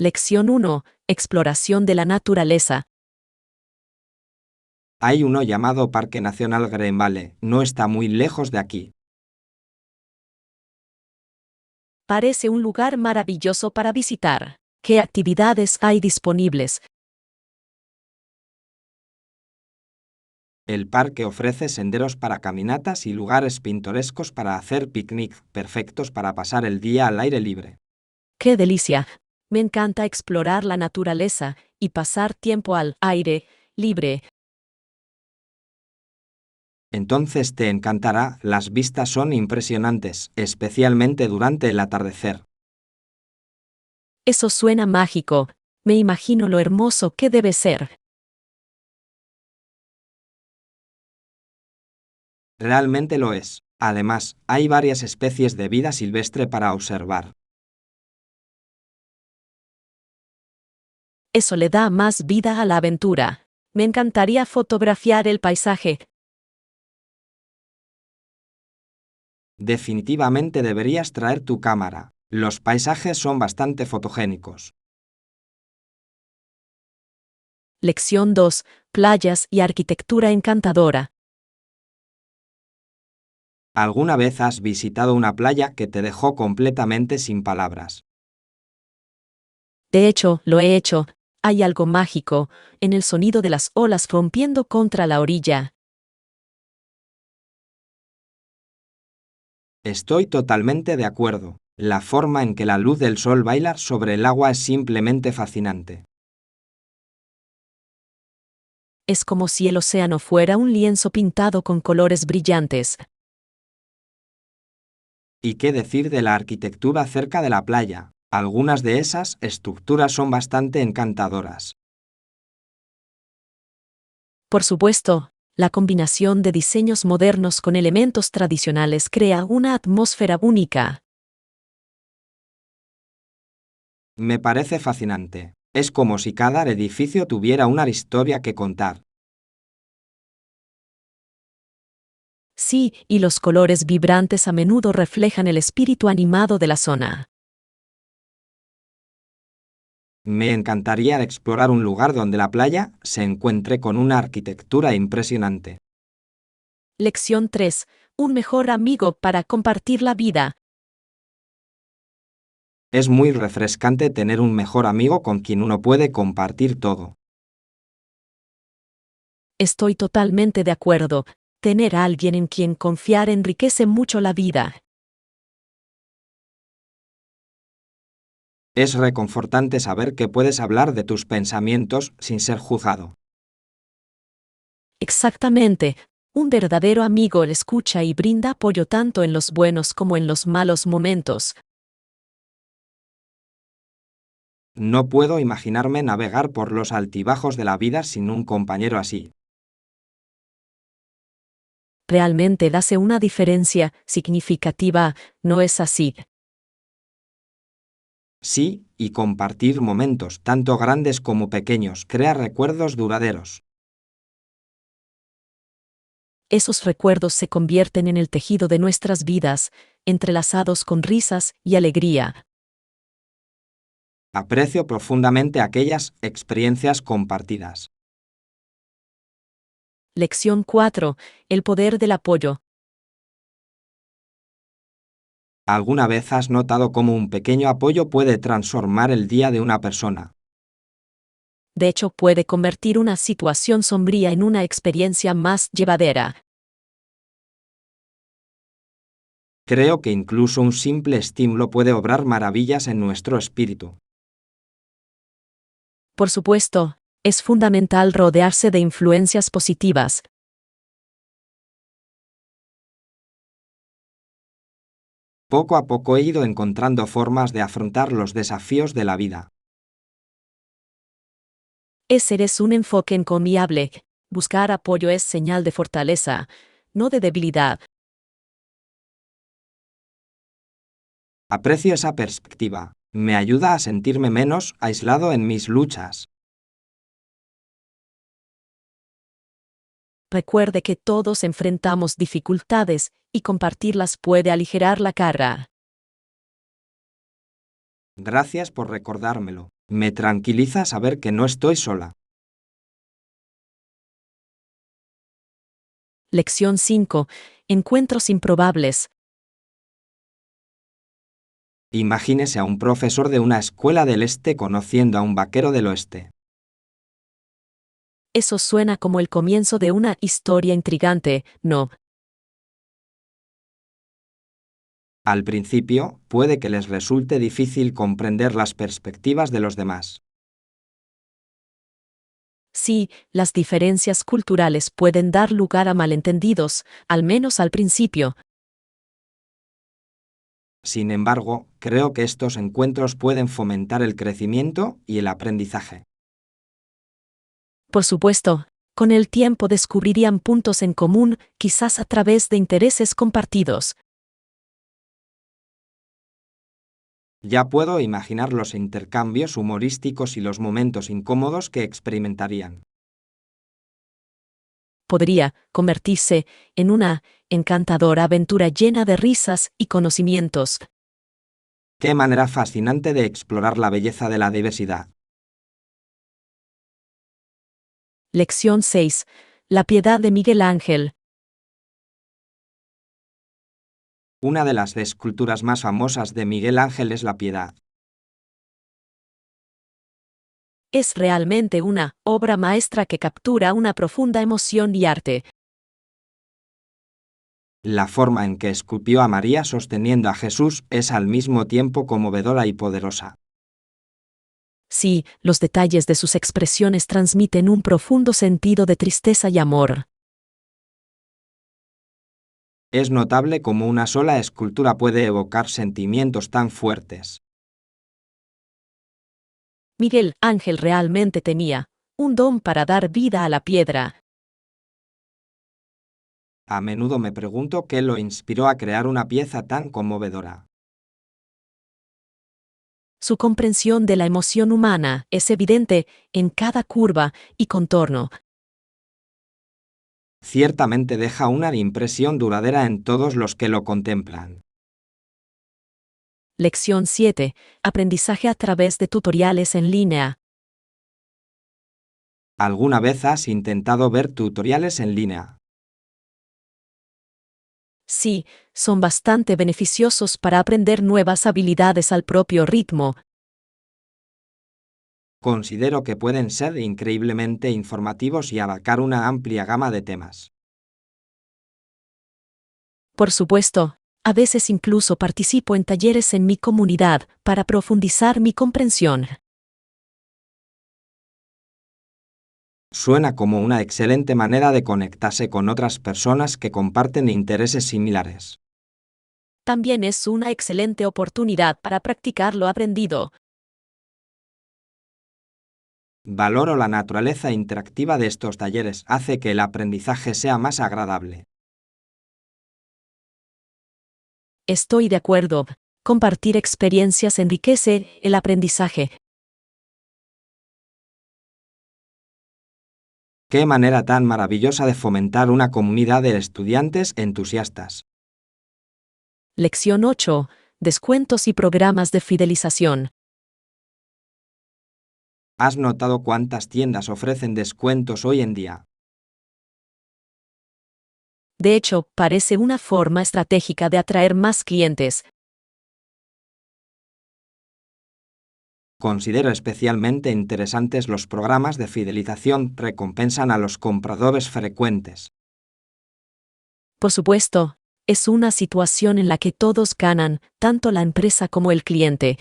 Lección 1. Exploración de la naturaleza. Hay uno llamado Parque Nacional Green Valley. No está muy lejos de aquí. Parece un lugar maravilloso para visitar. ¿Qué actividades hay disponibles? El parque ofrece senderos para caminatas y lugares pintorescos para hacer picnic, perfectos para pasar el día al aire libre. ¡Qué delicia! Me encanta explorar la naturaleza y pasar tiempo al aire libre. Entonces te encantará, las vistas son impresionantes, especialmente durante el atardecer. Eso suena mágico. Me imagino lo hermoso que debe ser. Realmente lo es. Además, hay varias especies de vida silvestre para observar. Eso le da más vida a la aventura. Me encantaría fotografiar el paisaje. Definitivamente deberías traer tu cámara. Los paisajes son bastante fotogénicos. Lección 2. Playas y arquitectura encantadora. ¿Alguna vez has visitado una playa que te dejó completamente sin palabras? De hecho, lo he hecho. Hay algo mágico en el sonido de las olas rompiendo contra la orilla. Estoy totalmente de acuerdo. La forma en que la luz del sol baila sobre el agua es simplemente fascinante. Es como si el océano fuera un lienzo pintado con colores brillantes. ¿Y qué decir de la arquitectura cerca de la playa? Algunas de esas estructuras son bastante encantadoras. Por supuesto, la combinación de diseños modernos con elementos tradicionales crea una atmósfera única. Me parece fascinante. Es como si cada edificio tuviera una historia que contar. Sí, y los colores vibrantes a menudo reflejan el espíritu animado de la zona. Me encantaría explorar un lugar donde la playa se encuentre con una arquitectura impresionante. Lección 3. Un mejor amigo para compartir la vida. Es muy refrescante tener un mejor amigo con quien uno puede compartir todo. Estoy totalmente de acuerdo. Tener a alguien en quien confiar enriquece mucho la vida. Es reconfortante saber que puedes hablar de tus pensamientos sin ser juzgado. Exactamente. Un verdadero amigo le escucha y brinda apoyo tanto en los buenos como en los malos momentos. No puedo imaginarme navegar por los altibajos de la vida sin un compañero así. Realmente hace una diferencia significativa, ¿no es así? Sí, y compartir momentos, tanto grandes como pequeños, crea recuerdos duraderos. Esos recuerdos se convierten en el tejido de nuestras vidas, entrelazados con risas y alegría. Aprecio profundamente aquellas experiencias compartidas. Lección 4. El poder del apoyo. ¿Alguna vez has notado cómo un pequeño apoyo puede transformar el día de una persona? De hecho, puede convertir una situación sombría en una experiencia más llevadera. Creo que incluso un simple estímulo puede obrar maravillas en nuestro espíritu. Por supuesto, es fundamental rodearse de influencias positivas. Poco a poco he ido encontrando formas de afrontar los desafíos de la vida. Ese es un enfoque encomiable. Buscar apoyo es señal de fortaleza, no de debilidad. Aprecio esa perspectiva. Me ayuda a sentirme menos aislado en mis luchas. Recuerde que todos enfrentamos dificultades y compartirlas puede aligerar la carga. Gracias por recordármelo. Me tranquiliza saber que no estoy sola. Lección 5. Encuentros improbables. Imagínese a un profesor de una escuela del este conociendo a un vaquero del oeste. Eso suena como el comienzo de una historia intrigante, ¿no? Al principio, puede que les resulte difícil comprender las perspectivas de los demás. Sí, las diferencias culturales pueden dar lugar a malentendidos, al menos al principio. Sin embargo, creo que estos encuentros pueden fomentar el crecimiento y el aprendizaje. Por supuesto, con el tiempo descubrirían puntos en común, quizás a través de intereses compartidos. Ya puedo imaginar los intercambios humorísticos y los momentos incómodos que experimentarían. Podría convertirse en una encantadora aventura llena de risas y conocimientos. Qué manera fascinante de explorar la belleza de la diversidad. Lección 6. La piedad de Miguel Ángel. Una de las esculturas más famosas de Miguel Ángel es la Piedad. Es realmente una obra maestra que captura una profunda emoción y arte. La forma en que esculpió a María sosteniendo a Jesús es al mismo tiempo conmovedora y poderosa. Sí, los detalles de sus expresiones transmiten un profundo sentido de tristeza y amor. Es notable cómo una sola escultura puede evocar sentimientos tan fuertes. Miguel Ángel realmente tenía un don para dar vida a la piedra. A menudo me pregunto qué lo inspiró a crear una pieza tan conmovedora. Su comprensión de la emoción humana es evidente en cada curva y contorno. Ciertamente deja una impresión duradera en todos los que lo contemplan. Lección 7. Aprendizaje a través de tutoriales en línea. ¿Alguna vez has intentado ver tutoriales en línea? Sí, son bastante beneficiosos para aprender nuevas habilidades al propio ritmo. Considero que pueden ser increíblemente informativos y abarcar una amplia gama de temas. Por supuesto, a veces incluso participo en talleres en mi comunidad para profundizar mi comprensión. Suena como una excelente manera de conectarse con otras personas que comparten intereses similares. También es una excelente oportunidad para practicar lo aprendido. Valoro la naturaleza interactiva de estos talleres, hace que el aprendizaje sea más agradable. Estoy de acuerdo. Compartir experiencias enriquece el aprendizaje. Qué manera tan maravillosa de fomentar una comunidad de estudiantes entusiastas. Lección 8. Descuentos y programas de fidelización. ¿Has notado cuántas tiendas ofrecen descuentos hoy en día? De hecho, parece una forma estratégica de atraer más clientes. Considero especialmente interesantes los programas de fidelización que recompensan a los compradores frecuentes. Por supuesto, es una situación en la que todos ganan, tanto la empresa como el cliente.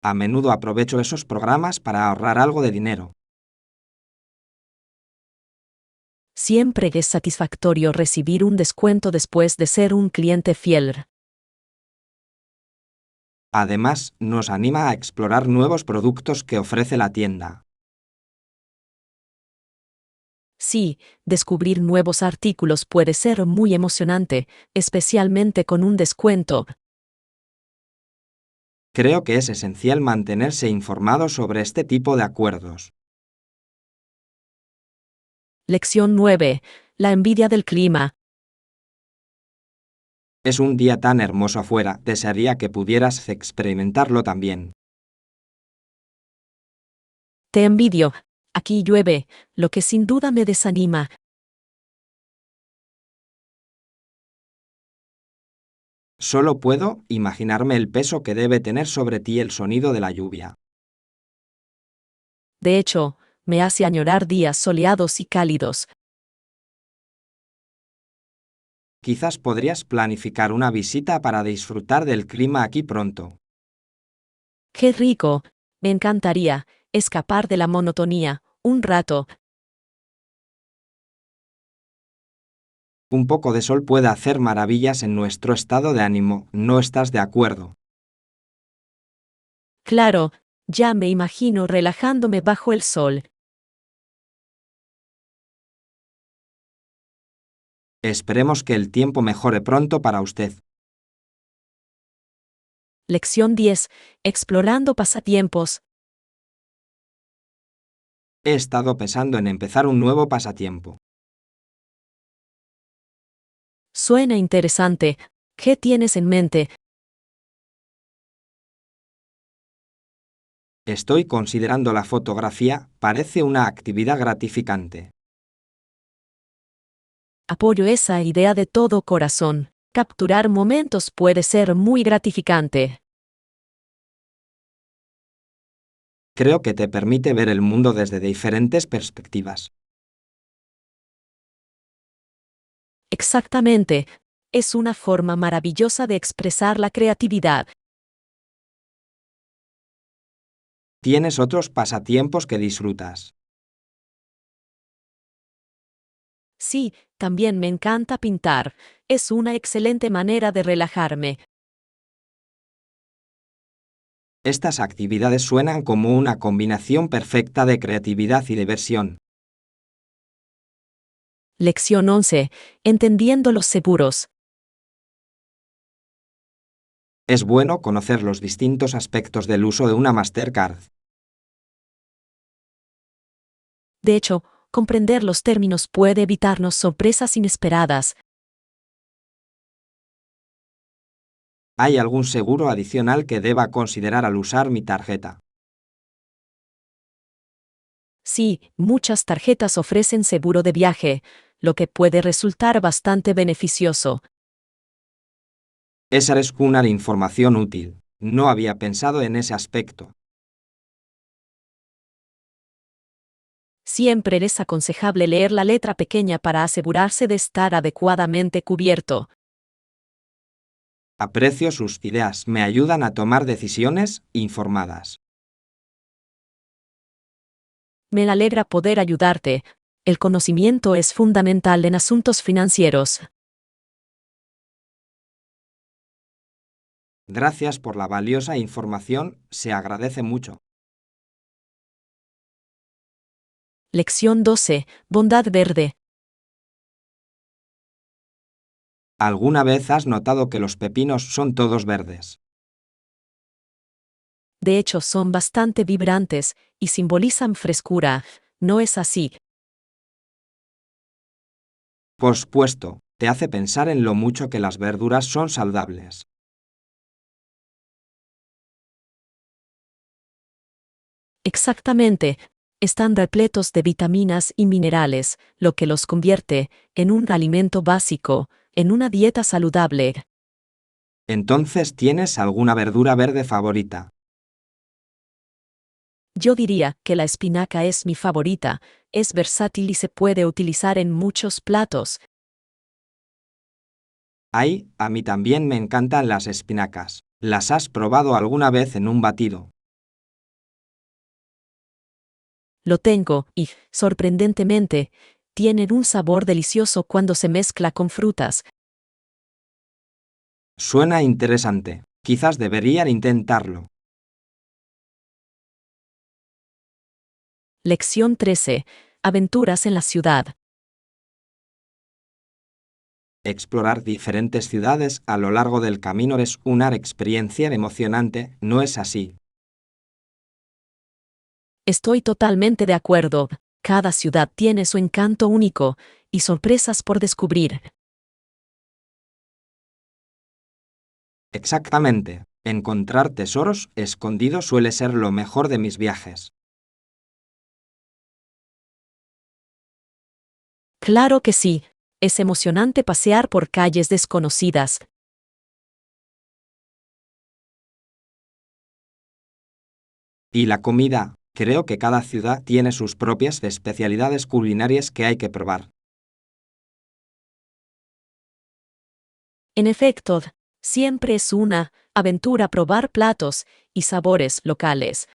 A menudo aprovecho esos programas para ahorrar algo de dinero. Siempre es satisfactorio recibir un descuento después de ser un cliente fiel. Además, nos anima a explorar nuevos productos que ofrece la tienda. Sí, descubrir nuevos artículos puede ser muy emocionante, especialmente con un descuento. Creo que es esencial mantenerse informado sobre este tipo de acuerdos. Lección 9. La envidia del clima. Es un día tan hermoso afuera, desearía que pudieras experimentarlo también. Te envidio. Aquí llueve, lo que sin duda me desanima. Solo puedo imaginarme el peso que debe tener sobre ti el sonido de la lluvia. De hecho, me hace añorar días soleados y cálidos. Quizás podrías planificar una visita para disfrutar del clima aquí pronto. ¡Qué rico! Me encantaría escapar de la monotonía un rato. Un poco de sol puede hacer maravillas en nuestro estado de ánimo, ¿no estás de acuerdo? Claro, ya me imagino relajándome bajo el sol. Esperemos que el tiempo mejore pronto para usted. Lección 10. Explorando pasatiempos. He estado pensando en empezar un nuevo pasatiempo. Suena interesante. ¿Qué tienes en mente? Estoy considerando la fotografía, parece una actividad gratificante. Apoyo esa idea de todo corazón. Capturar momentos puede ser muy gratificante. Creo que te permite ver el mundo desde diferentes perspectivas. Exactamente. Es una forma maravillosa de expresar la creatividad. ¿Tienes otros pasatiempos que disfrutas? Sí, también me encanta pintar. Es una excelente manera de relajarme. Estas actividades suenan como una combinación perfecta de creatividad y diversión. Lección 11. Entendiendo los seguros. Es bueno conocer los distintos aspectos del uso de una Mastercard. De hecho, comprender los términos puede evitarnos sorpresas inesperadas. ¿Hay algún seguro adicional que deba considerar al usar mi tarjeta? Sí, muchas tarjetas ofrecen seguro de viaje, lo que puede resultar bastante beneficioso. Esa es una información útil. No había pensado en ese aspecto. Siempre es aconsejable leer la letra pequeña para asegurarse de estar adecuadamente cubierto. Aprecio sus ideas, me ayudan a tomar decisiones informadas. Me alegra poder ayudarte. El conocimiento es fundamental en asuntos financieros. Gracias por la valiosa información, se agradece mucho. Lección 12. Bondad verde. ¿Alguna vez has notado que los pepinos son todos verdes? De hecho, son bastante vibrantes y simbolizan frescura. ¿No es así? Por supuesto, te hace pensar en lo mucho que las verduras son saludables. Exactamente. Están repletos de vitaminas y minerales, lo que los convierte en un alimento básico, en una dieta saludable. Entonces, ¿tienes alguna verdura verde favorita? Yo diría que la espinaca es mi favorita, es versátil y se puede utilizar en muchos platos. Ay, a mí también me encantan las espinacas. ¿Las has probado alguna vez en un batido? Lo tengo y, sorprendentemente, tienen un sabor delicioso cuando se mezcla con frutas. Suena interesante. Quizás deberían intentarlo. Lección 13. Aventuras en la ciudad. Explorar diferentes ciudades a lo largo del camino es una experiencia emocionante, ¿no es así? Estoy totalmente de acuerdo. Cada ciudad tiene su encanto único y sorpresas por descubrir. Exactamente. Encontrar tesoros escondidos suele ser lo mejor de mis viajes. Claro que sí. Es emocionante pasear por calles desconocidas. Y la comida, creo que cada ciudad tiene sus propias especialidades culinarias que hay que probar. En efecto, siempre es una aventura probar platos y sabores locales.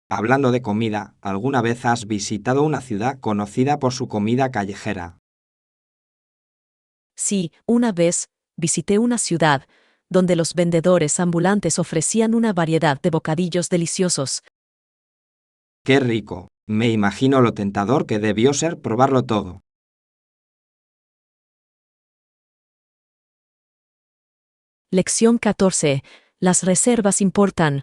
Hablando de comida, ¿alguna vez has visitado una ciudad conocida por su comida callejera? Sí, una vez visité una ciudad donde los vendedores ambulantes ofrecían una variedad de bocadillos deliciosos. ¡Qué rico! Me imagino lo tentador que debió ser probarlo todo. Lección 14. Las reservas importan.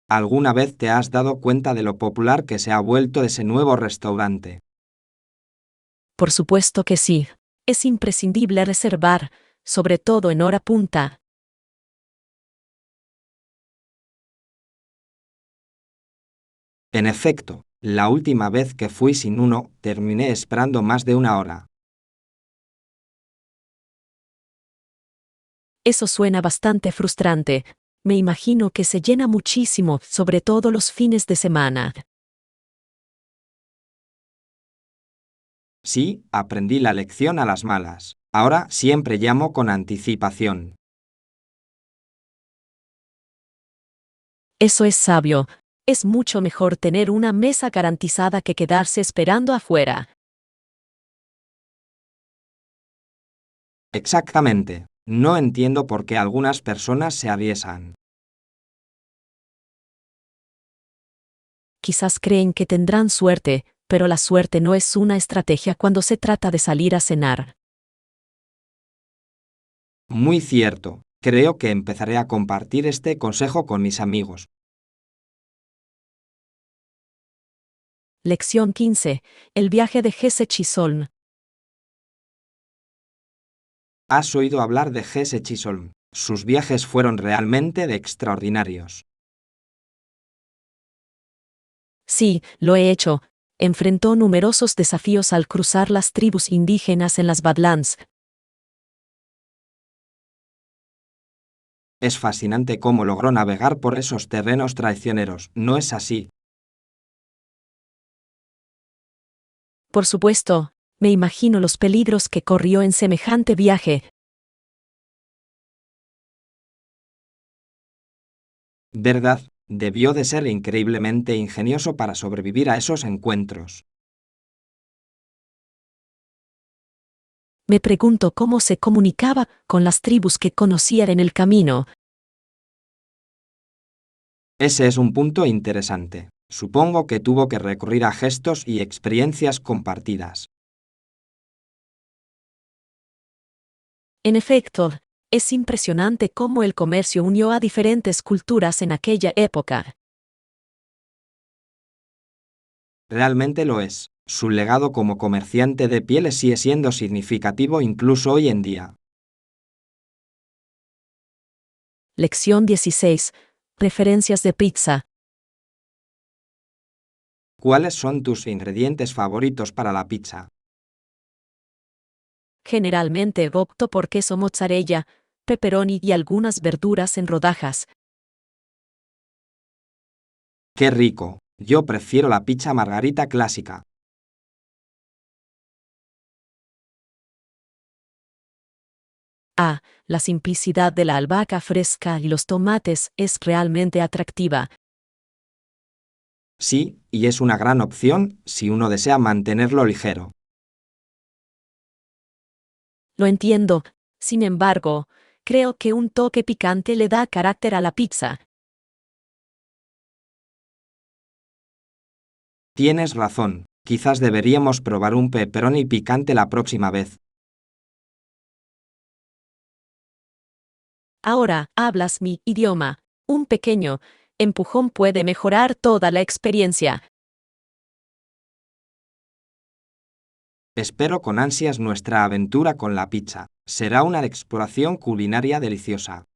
¿Alguna vez te has dado cuenta de lo popular que se ha vuelto ese nuevo restaurante? Por supuesto que sí. Es imprescindible reservar, sobre todo en hora punta. En efecto, la última vez que fui sin uno, terminé esperando más de una hora. Eso suena bastante frustrante. Me imagino que se llena muchísimo, sobre todo los fines de semana. Sí, aprendí la lección a las malas. Ahora siempre llamo con anticipación. Eso es sabio. Es mucho mejor tener una mesa garantizada que quedarse esperando afuera. Exactamente. No entiendo por qué algunas personas se aviesan. Quizás creen que tendrán suerte, pero la suerte no es una estrategia cuando se trata de salir a cenar. Muy cierto. Creo que empezaré a compartir este consejo con mis amigos. Lección 15. El viaje de Jesse Chisholm. ¿Has oído hablar de Jesse Chisholm? Sus viajes fueron realmente de extraordinarios. Sí, lo he hecho. Enfrentó numerosos desafíos al cruzar las tribus indígenas en las Badlands. Es fascinante cómo logró navegar por esos terrenos traicioneros, ¿no es así? Por supuesto, me imagino los peligros que corrió en semejante viaje. ¿Verdad? Debió de ser increíblemente ingenioso para sobrevivir a esos encuentros. Me pregunto cómo se comunicaba con las tribus que conocía en el camino. Ese es un punto interesante. Supongo que tuvo que recurrir a gestos y experiencias compartidas. En efecto, es impresionante cómo el comercio unió a diferentes culturas en aquella época. Realmente lo es. Su legado como comerciante de pieles sigue siendo significativo incluso hoy en día. Lección 16. Preferencias de pizza. ¿Cuáles son tus ingredientes favoritos para la pizza? Generalmente opto por queso mozzarella, pepperoni y algunas verduras en rodajas. ¡Qué rico! Yo prefiero la pizza margarita clásica. Ah, la simplicidad de la albahaca fresca y los tomates es realmente atractiva. Sí, y es una gran opción si uno desea mantenerlo ligero. Lo entiendo. Sin embargo, creo que un toque picante le da carácter a la pizza. Tienes razón. Quizás deberíamos probar un pepperoni picante la próxima vez. Ahora hablas mi idioma. Un pequeño empujón puede mejorar toda la experiencia. Espero con ansias nuestra aventura con la pizza. Será una exploración culinaria deliciosa.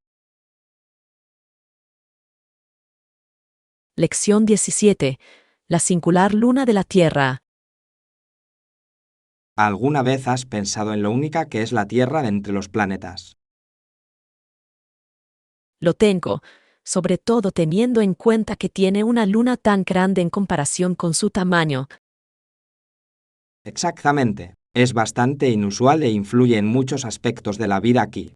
Lección 17. La singular luna de la Tierra. ¿Alguna vez has pensado en lo única que es la Tierra de entre los planetas? Lo tengo, sobre todo teniendo en cuenta que tiene una luna tan grande en comparación con su tamaño. Exactamente. Es bastante inusual e influye en muchos aspectos de la vida aquí.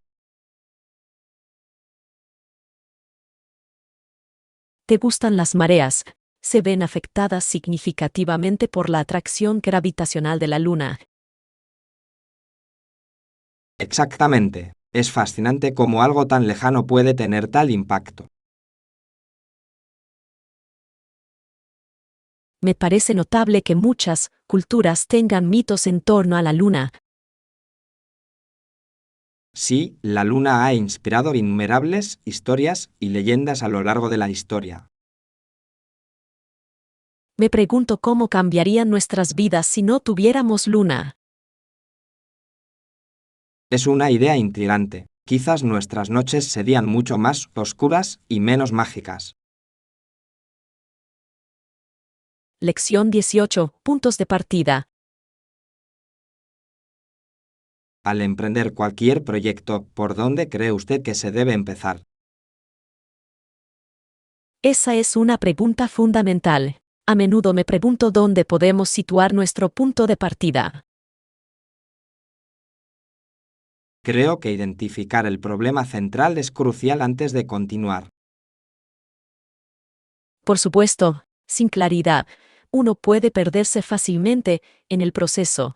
¿Te gustan las mareas? Se ven afectadas significativamente por la atracción gravitacional de la luna. Exactamente. Es fascinante cómo algo tan lejano puede tener tal impacto. Me parece notable que muchas culturas tengan mitos en torno a la luna. Sí, la Luna ha inspirado innumerables historias y leyendas a lo largo de la historia. Me pregunto cómo cambiarían nuestras vidas si no tuviéramos luna. Es una idea intrigante. Quizás nuestras noches serían mucho más oscuras y menos mágicas. Lección 18. Puntos de partida. Al emprender cualquier proyecto, ¿por dónde cree usted que se debe empezar? Esa es una pregunta fundamental. A menudo me pregunto dónde podemos situar nuestro punto de partida. Creo que identificar el problema central es crucial antes de continuar. Por supuesto, sin claridad, uno puede perderse fácilmente en el proceso.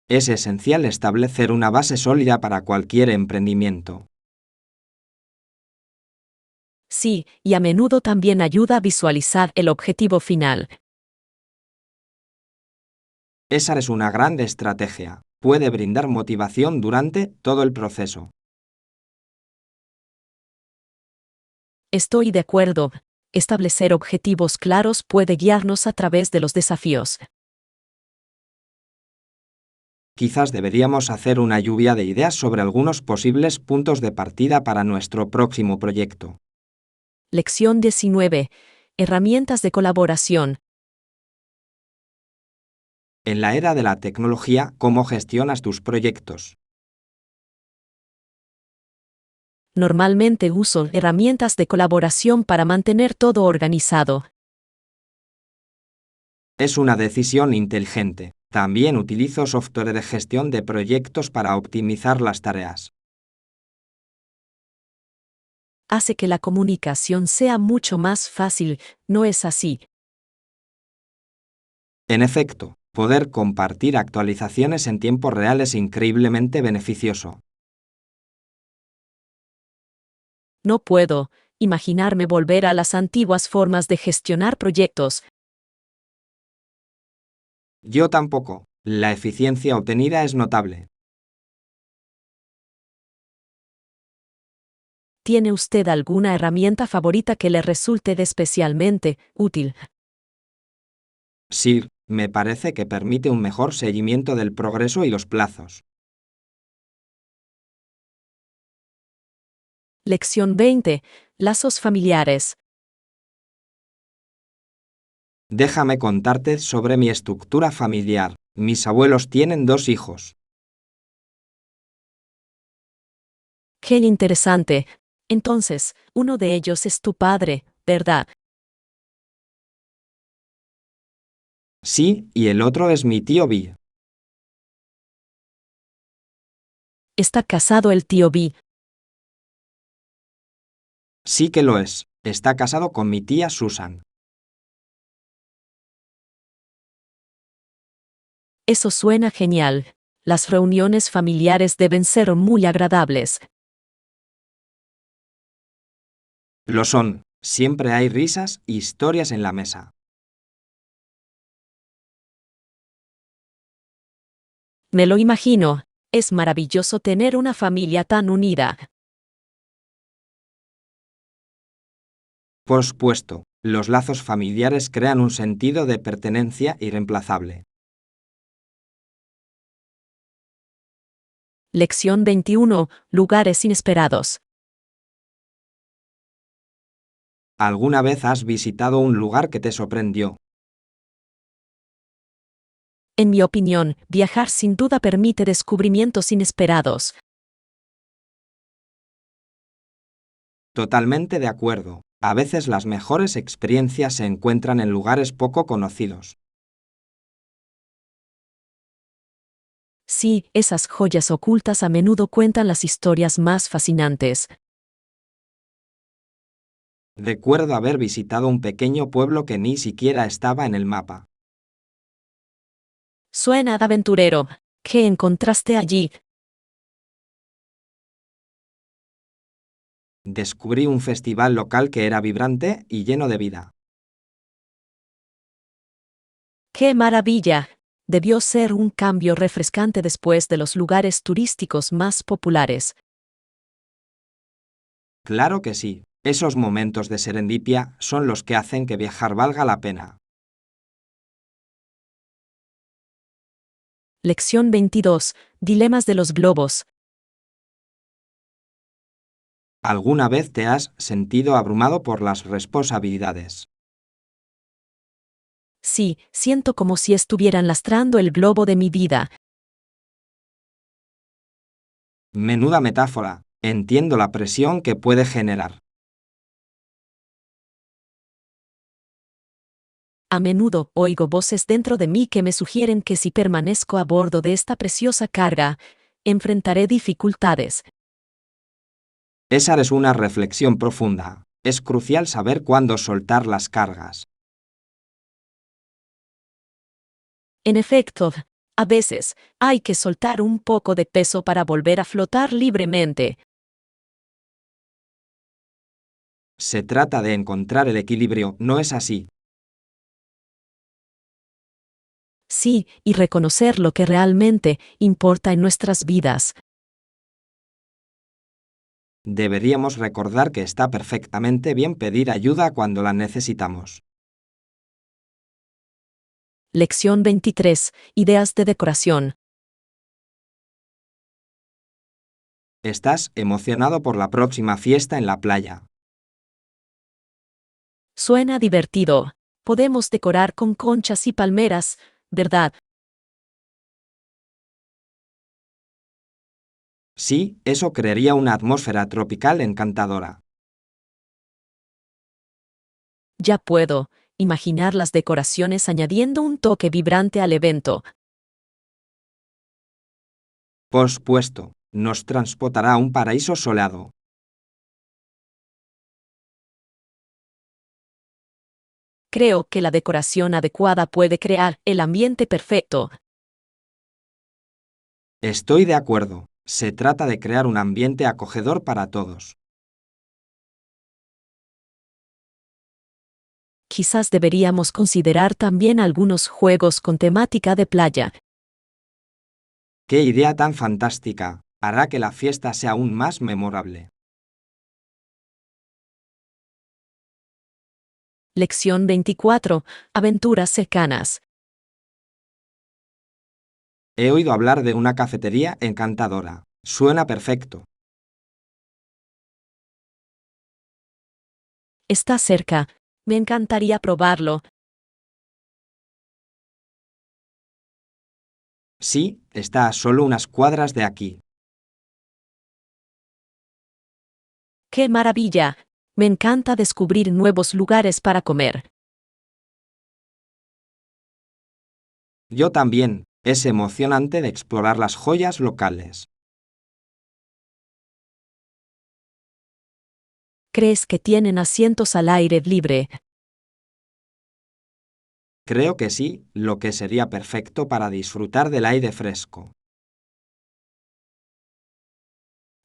Es esencial establecer una base sólida para cualquier emprendimiento. Sí, y a menudo también ayuda a visualizar el objetivo final. Esa es una gran estrategia. Puede brindar motivación durante todo el proceso. Estoy de acuerdo. Establecer objetivos claros puede guiarnos a través de los desafíos. Quizás deberíamos hacer una lluvia de ideas sobre algunos posibles puntos de partida para nuestro próximo proyecto. Lección 19. Herramientas de colaboración. En la era de la tecnología, ¿cómo gestionas tus proyectos? Normalmente uso herramientas de colaboración para mantener todo organizado. Es una decisión inteligente. También utilizo software de gestión de proyectos para optimizar las tareas. Hace que la comunicación sea mucho más fácil, ¿no es así? En efecto, poder compartir actualizaciones en tiempo real es increíblemente beneficioso. No puedo imaginarme volver a las antiguas formas de gestionar proyectos. Yo tampoco. La eficiencia obtenida es notable. ¿Tiene usted alguna herramienta favorita que le resulte de especialmente útil? Sí, me parece que permite un mejor seguimiento del progreso y los plazos. Lección 20. Lazos familiares. Déjame contarte sobre mi estructura familiar. Mis abuelos tienen 2 hijos. Qué interesante. Entonces, uno de ellos es tu padre, ¿verdad? Sí, y el otro es mi tío Bill. ¿Está casado el tío B? Sí que lo es. Está casado con mi tía Susan. Eso suena genial. Las reuniones familiares deben ser muy agradables. Lo son. Siempre hay risas y historias en la mesa. Me lo imagino. Es maravilloso tener una familia tan unida. Por supuesto, Los lazos familiares crean un sentido de pertenencia irreemplazable. Lección 21. Lugares inesperados. ¿Alguna vez has visitado un lugar que te sorprendió? En mi opinión, viajar sin duda permite descubrimientos inesperados. Totalmente de acuerdo. A veces las mejores experiencias se encuentran en lugares poco conocidos. Sí, esas joyas ocultas a menudo cuentan las historias más fascinantes. Recuerdo haber visitado un pequeño pueblo que ni siquiera estaba en el mapa. Suena de aventurero. ¿Qué encontraste allí? Descubrí un festival local que era vibrante y lleno de vida. ¡Qué maravilla! Debió ser un cambio refrescante después de los lugares turísticos más populares. Claro que sí. Esos momentos de serendipia son los que hacen que viajar valga la pena. Lección 22. Dilemas de los globos. ¿Alguna vez te has sentido abrumado por las responsabilidades? Sí, siento como si estuvieran lastrando el globo de mi vida. Menuda metáfora. Entiendo la presión que puede generar. A menudo oigo voces dentro de mí que me sugieren que si permanezco a bordo de esta preciosa carga, enfrentaré dificultades. Esa es una reflexión profunda. Es crucial saber cuándo soltar las cargas. En efecto, a veces, hay que soltar un poco de peso para volver a flotar libremente. Se trata de encontrar el equilibrio, ¿no es así? Sí, y reconocer lo que realmente importa en nuestras vidas. Deberíamos recordar que está perfectamente bien pedir ayuda cuando la necesitamos. Lección 23. Ideas de decoración. Estás emocionado por la próxima fiesta en la playa. Suena divertido. Podemos decorar con conchas y palmeras, ¿verdad? Sí, eso crearía una atmósfera tropical encantadora. Ya puedo imaginar las decoraciones añadiendo un toque vibrante al evento. Por supuesto, nos transportará a un paraíso soleado. Creo que la decoración adecuada puede crear el ambiente perfecto. Estoy de acuerdo. Se trata de crear un ambiente acogedor para todos. Quizás deberíamos considerar también algunos juegos con temática de playa. ¡Qué idea tan fantástica! Hará que la fiesta sea aún más memorable. Lección 24. Aventuras cercanas. He oído hablar de una cafetería encantadora. Suena perfecto. Está cerca. Me encantaría probarlo. Sí, está a solo unas cuadras de aquí. ¡Qué maravilla! Me encanta descubrir nuevos lugares para comer. Yo también. Es emocionante de explorar las joyas locales. ¿Crees que tienen asientos al aire libre? Creo que sí, lo que sería perfecto para disfrutar del aire fresco.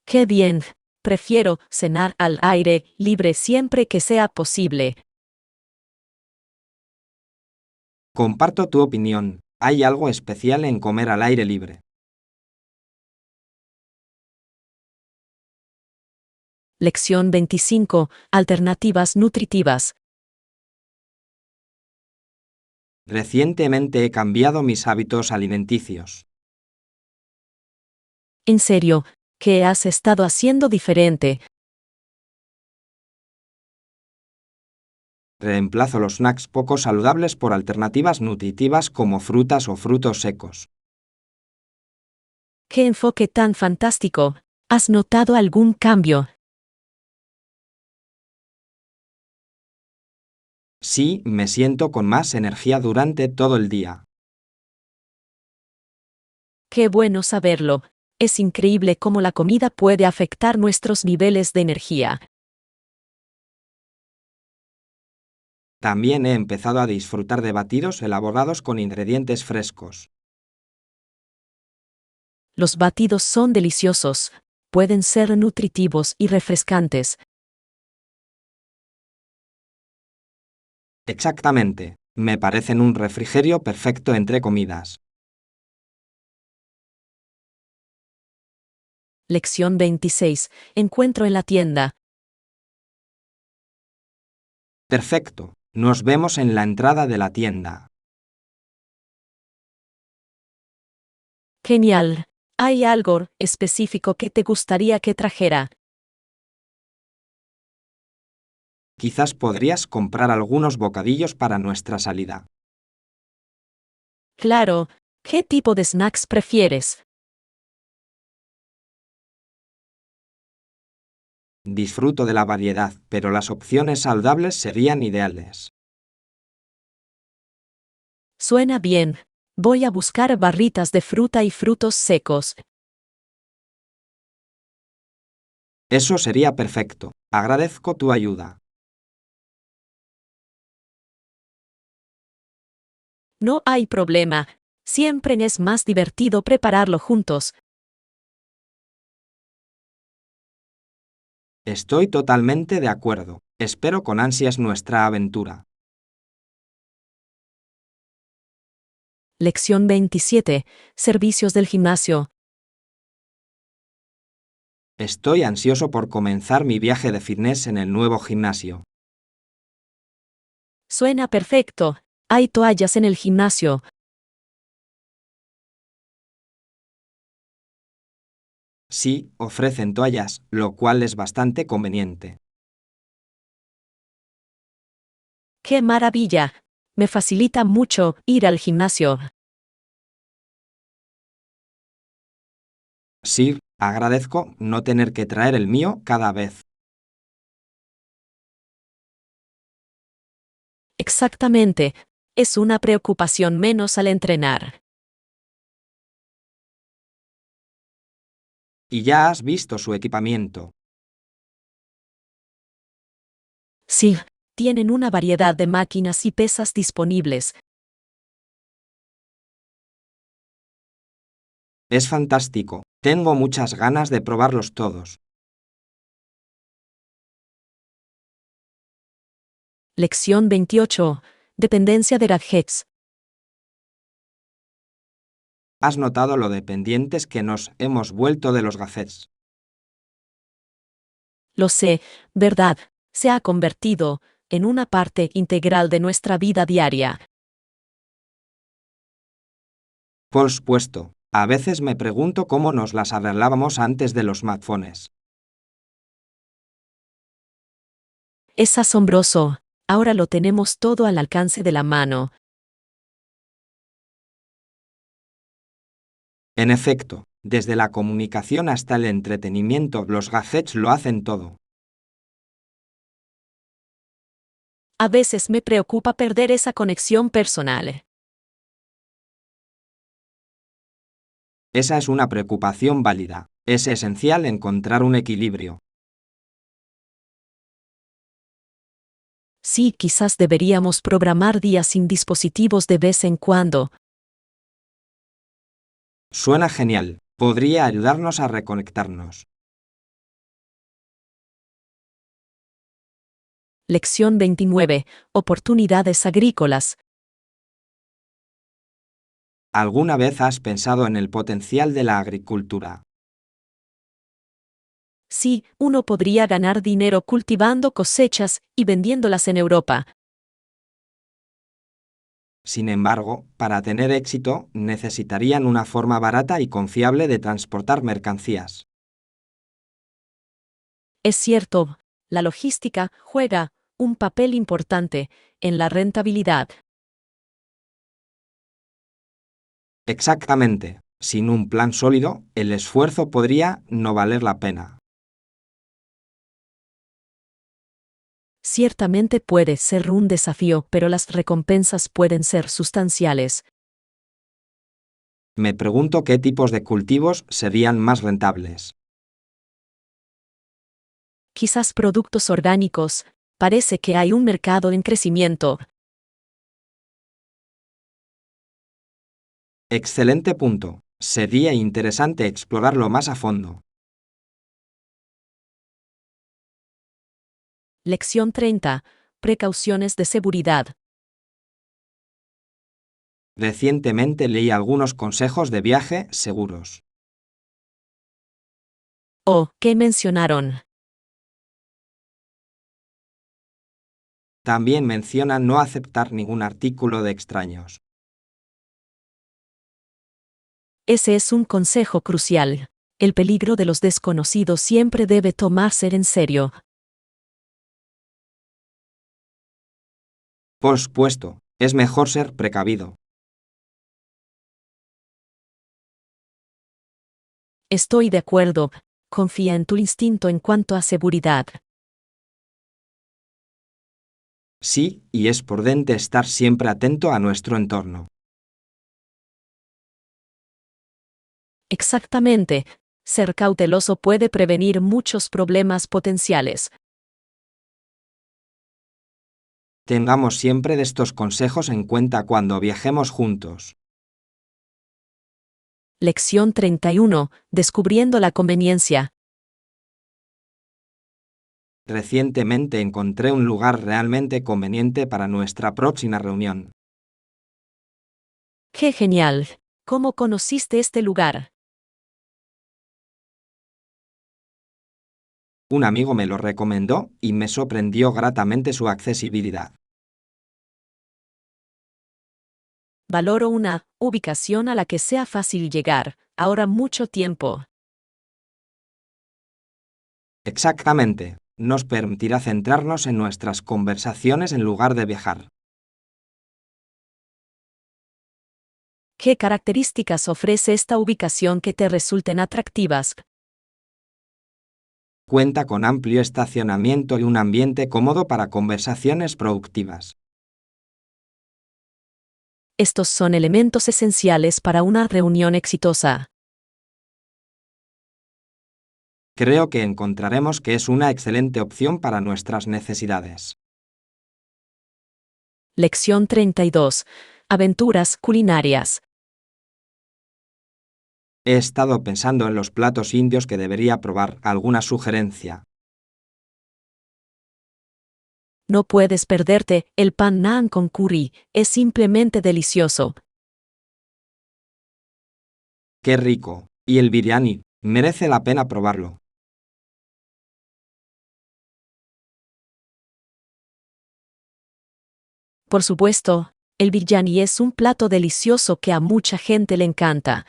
¡Qué bien! Prefiero cenar al aire libre siempre que sea posible. Comparto tu opinión. Hay algo especial en comer al aire libre. Lección 25. Alternativas nutritivas. Recientemente he cambiado mis hábitos alimenticios. En serio, ¿qué has estado haciendo diferente? Reemplazo los snacks poco saludables por alternativas nutritivas como frutas o frutos secos. ¡Qué enfoque tan fantástico! ¿Has notado algún cambio? Sí, me siento con más energía durante todo el día. ¡Qué bueno saberlo! Es increíble cómo la comida puede afectar nuestros niveles de energía. También he empezado a disfrutar de batidos elaborados con ingredientes frescos. Los batidos son deliciosos, pueden ser nutritivos y refrescantes. Exactamente, me parecen un refrigerio perfecto entre comidas. Lección 26. Encuentro en la tienda. Perfecto, nos vemos en la entrada de la tienda. Genial. ¿Hay algo específico que te gustaría que trajera? Quizás podrías comprar algunos bocadillos para nuestra salida. Claro. ¿Qué tipo de snacks prefieres? Disfruto de la variedad, pero las opciones saludables serían ideales. Suena bien. Voy a buscar barritas de fruta y frutos secos. Eso sería perfecto. Agradezco tu ayuda. No hay problema. Siempre es más divertido prepararlo juntos. Estoy totalmente de acuerdo. Espero con ansias nuestra aventura. Lección 27. Servicios del gimnasio. Estoy ansioso por comenzar mi viaje de fitness en el nuevo gimnasio. Suena perfecto. Hay toallas en el gimnasio. Sí, ofrecen toallas, lo cual es bastante conveniente. ¡Qué maravilla! Me facilita mucho ir al gimnasio. Sí, agradezco no tener que traer el mío cada vez. Exactamente. Es una preocupación menos al entrenar. Y ya has visto su equipamiento. Sí, tienen una variedad de máquinas y pesas disponibles. Es fantástico. Tengo muchas ganas de probarlos todos. Lección 28. Dependencia de gadgets. ¿Has notado lo dependientes que nos hemos vuelto de los gadgets? Lo sé, ¿verdad? Se ha convertido en una parte integral de nuestra vida diaria. Por supuesto. A veces me pregunto cómo nos las arreglábamos antes de los smartphones. Es asombroso. Ahora lo tenemos todo al alcance de la mano. En efecto, desde la comunicación hasta el entretenimiento, los gadgets lo hacen todo. A veces me preocupa perder esa conexión personal. Esa es una preocupación válida. Es esencial encontrar un equilibrio. Sí, quizás deberíamos programar días sin dispositivos de vez en cuando. Suena genial. Podría ayudarnos a reconectarnos. Lección 29. Oportunidades agrícolas. ¿Alguna vez has pensado en el potencial de la agricultura? Sí, uno podría ganar dinero cultivando cosechas y vendiéndolas en Europa. Sin embargo, para tener éxito, necesitarían una forma barata y confiable de transportar mercancías. Es cierto, la logística juega un papel importante en la rentabilidad. Exactamente. Sin un plan sólido, el esfuerzo podría no valer la pena. Ciertamente puede ser un desafío, pero las recompensas pueden ser sustanciales. Me pregunto qué tipos de cultivos serían más rentables. Quizás productos orgánicos. Parece que hay un mercado en crecimiento. Excelente punto. Sería interesante explorarlo más a fondo. Lección 30. Precauciones de seguridad. Recientemente leí algunos consejos de viaje seguros. Oh, ¿qué mencionaron? También mencionan no aceptar ningún artículo de extraños. Ese es un consejo crucial. El peligro de los desconocidos siempre debe tomarse en serio. Por supuesto, es mejor ser precavido. Estoy de acuerdo. Confía en tu instinto en cuanto a seguridad. Sí, y es prudente estar siempre atento a nuestro entorno. Exactamente. Ser cauteloso puede prevenir muchos problemas potenciales. Tengamos siempre de estos consejos en cuenta cuando viajemos juntos. Lección 31. Descubriendo la conveniencia. Recientemente encontré un lugar realmente conveniente para nuestra próxima reunión. ¡Qué genial! ¿Cómo conociste este lugar? Un amigo me lo recomendó y me sorprendió gratamente su accesibilidad. Valoro una ubicación a la que sea fácil llegar. Ahora mucho tiempo. Exactamente. Nos permitirá centrarnos en nuestras conversaciones en lugar de viajar. ¿Qué características ofrece esta ubicación que te resulten atractivas? Cuenta con amplio estacionamiento y un ambiente cómodo para conversaciones productivas. Estos son elementos esenciales para una reunión exitosa. Creo que encontraremos que es una excelente opción para nuestras necesidades. Lección 32. Aventuras culinarias. He estado pensando en los platos indios que debería probar. ¿Alguna sugerencia? No puedes perderte el pan naan con curry. Es simplemente delicioso. ¡Qué rico! Y el biryani. Merece la pena probarlo. Por supuesto, el biryani es un plato delicioso que a mucha gente le encanta.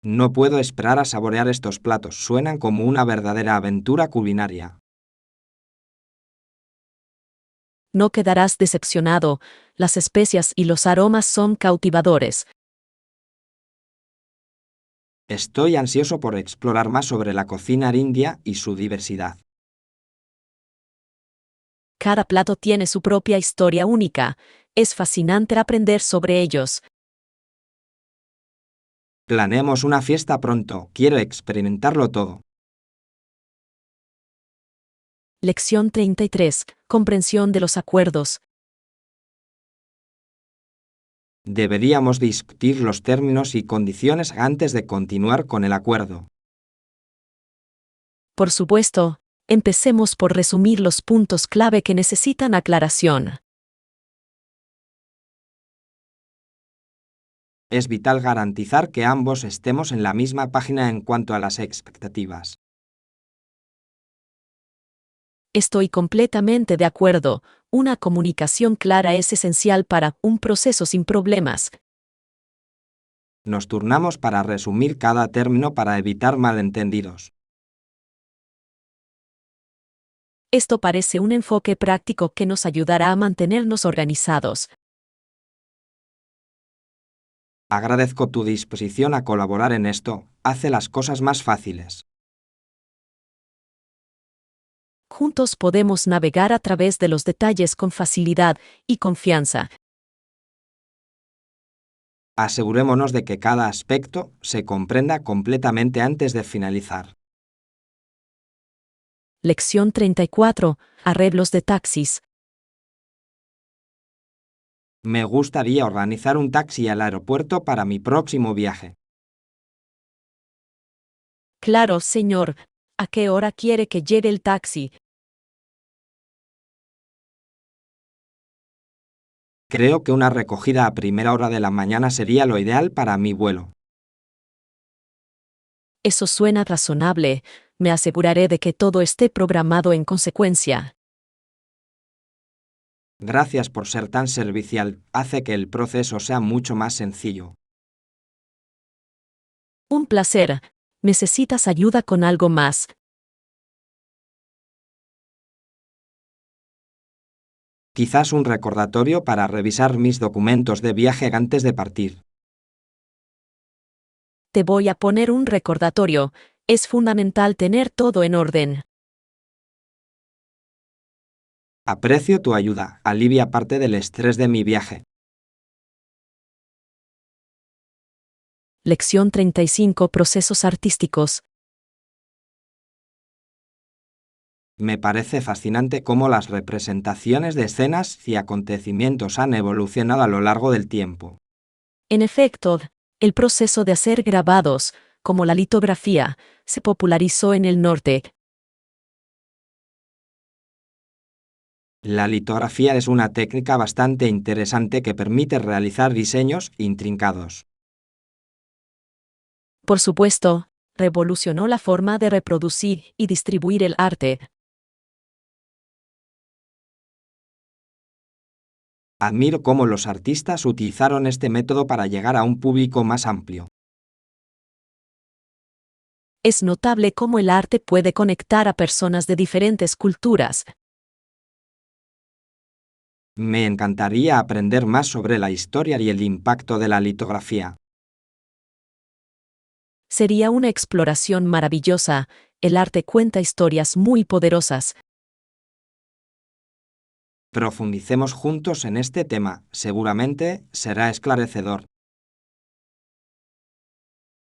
No puedo esperar a saborear estos platos. Suenan como una verdadera aventura culinaria. No quedarás decepcionado. Las especias y los aromas son cautivadores. Estoy ansioso por explorar más sobre la cocina india y su diversidad. Cada plato tiene su propia historia única. Es fascinante aprender sobre ellos. Planeemos una fiesta pronto. Quiero experimentarlo todo. Lección 33. Comprensión de los acuerdos. Deberíamos discutir los términos y condiciones antes de continuar con el acuerdo. Por supuesto, empecemos por resumir los puntos clave que necesitan aclaración. Es vital garantizar que ambos estemos en la misma página en cuanto a las expectativas. Estoy completamente de acuerdo. Una comunicación clara es esencial para un proceso sin problemas. Nos turnamos para resumir cada término para evitar malentendidos. Esto parece un enfoque práctico que nos ayudará a mantenernos organizados. Agradezco tu disposición a colaborar en esto, hace las cosas más fáciles. Juntos podemos navegar a través de los detalles con facilidad y confianza. Asegurémonos de que cada aspecto se comprenda completamente antes de finalizar. Lección 34. Arreglos de taxis. Me gustaría organizar un taxi al aeropuerto para mi próximo viaje. Claro, señor. ¿A qué hora quiere que llegue el taxi? Creo que una recogida a primera hora de la mañana sería lo ideal para mi vuelo. Eso suena razonable. Me aseguraré de que todo esté programado en consecuencia. Gracias por ser tan servicial, hace que el proceso sea mucho más sencillo. Un placer. ¿Necesitas ayuda con algo más? Quizás un recordatorio para revisar mis documentos de viaje antes de partir. Te voy a poner un recordatorio. Es fundamental tener todo en orden. Aprecio tu ayuda, alivia parte del estrés de mi viaje. Lección 35. Procesos artísticos. Me parece fascinante cómo las representaciones de escenas y acontecimientos han evolucionado a lo largo del tiempo. En efecto, el proceso de hacer grabados, como la litografía, se popularizó en el norte. La litografía es una técnica bastante interesante que permite realizar diseños intrincados. Por supuesto, revolucionó la forma de reproducir y distribuir el arte. Admiro cómo los artistas utilizaron este método para llegar a un público más amplio. Es notable cómo el arte puede conectar a personas de diferentes culturas. Me encantaría aprender más sobre la historia y el impacto de la litografía. Sería una exploración maravillosa. El arte cuenta historias muy poderosas. Profundicemos juntos en este tema, seguramente será esclarecedor.